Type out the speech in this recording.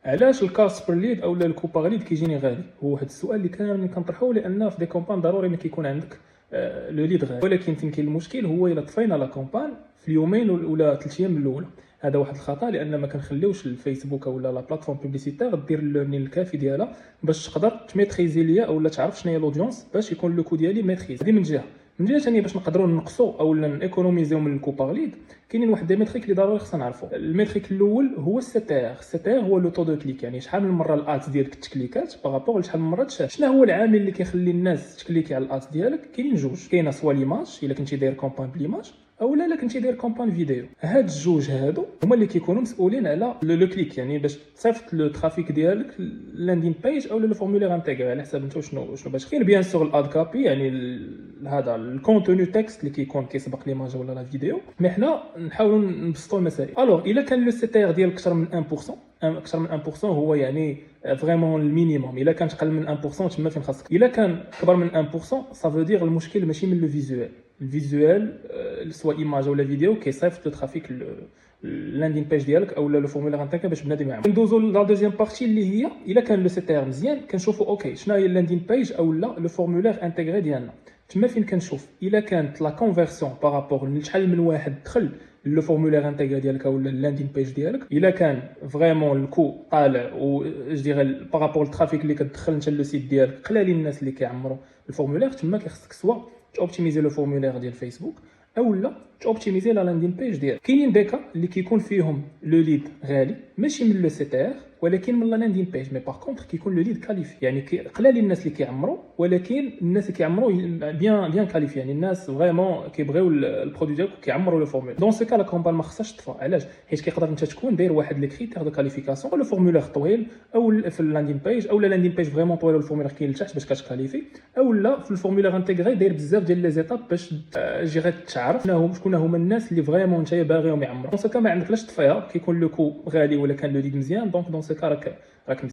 علاش الكاست بير ليد او الكو باغ ليد كيجيني غالي؟ هو واحد السؤال اللي كاملين كنطرحوه، لان في دي كومبان ضروري ما كيكون عندك لو ليد غالي، ولكن فين كاين المشكل هو الا طفينا لا كومبان في اليومين ولا 3 ايام الاولى. هذا واحد الخطا، لان ما كنخليوش الفيسبوك او لا بلاتفورم بوبليسيتير دير منين الكافي ديالها باش تقدر تميتريزي ليا او تعرف شنو هي لودونس باش يكون لو كو ديالي ميتريز. هذه من جهه. من جهه ثانيه باش نقدروا نقصوا او نيكونوميزيو من الكو باغ ليد، كاينين واحد دي ميتريك اللي ضروري خصنا نعرفوا. الميتريك الاول هو السي تي ار. السي تي ار هو لو تو دو كليك، يعني شحال من مره الادز ديالك تكليكات باغابور لشحال من مره تشاف. شنو هو العامل اللي كيخلي الناس تكليكي على الادز ديالك؟ كاينين جوج. كاينه سوا ليماج، الا كنتي داير كومبان بليماج، او لا كنتي داير كومبان فيديو. هاد الجوج هادو هما اللي كيكونوا مسؤولين على لو كليك، يعني باش تصيفط لو ترافيك ديالك لاندين بيج او لو فورمولير انتيغري على حساب انت شنو باش. كاين بيان سور الاد كابي، يعني هذا الكونتوني تكست اللي كيكون كيسبق ليماج ولا لا فيديو. مي حنا نحاولوا نبسطوا المسائل. الوغ الا كان لو سي تي ار ديالك اكثر من 1%، اكثر من 1% هو يعني فريمون المينيموم. الا كان اقل من 1% تما فين خاصك. الا كان اكبر من 1% صافو دير المشكل ماشي من لو فيزوال. الفيزوال سواء ايماج ولا فيديو كيصيفط لو ترافيك اللاندين بيج ديالك او لو فورمولير انتاكا باش بنادم يعمل. ندوزو لا دوزيام بارتي اللي هي الا كان لو سي تي ار مزيان كنشوفوا اوكي شنو هي اللاندين بيج او لا لو فورمولير انتيغري ديالنا. تما فين كنشوف الا كانت لا كونفيرسيون بارابور لشحال من واحد دخل لو فورمولير انتيغري ديالك او اللاندين بيج ديالك. الا كان فريمون الكو طالع و ديغ بارابور الترافيك اللي كتدخل انت لو سيت ديالك قلالين الناس اللي كيعمروا الفورمولير، تما كيخصك سوا اوبتيميزي لو فورمولير ديال فيسبوك او لا اوبتيميزي لا لاندين بيج ديالك. كاينين ديكا اللي كيكون فيهم لو ليد غالي ماشي من لو سي تي ار ولكن من لا لاندين بيج، مي باغ كونطخ كيكون لو ليد كاليفي، يعني قلالين الناس اللي كيعمروا، ولكن الناس اللي كيعمروا بيان كاليفي، يعني الناس فريمون كيبغيو البرودوي ديالك وكيعمروا لو فورمولير. دون سو كا لا كومبان ما خصهاش تطفى. علاش؟ حيت كيقدر انت تكون داير واحد لي كريتير دو كاليفيكاسيون، لو فورمولير طويل او في اللاندين بيج، او لا لاندين بيج فريمون طويل والفورمولير كاين لتحت باش كتكاليفي، او لا في الفورمولير انتيغري داير بزاف ديال لي زيتاب باش جيغي تعرف شكون هما الناس اللي فريمون نتايا باغيهم يعمروا. دون سو كا ما عندك لاش تطفيها، كيكون لو كو غالي ولا كان لو ليد مزيان. دونك دون سو كا راك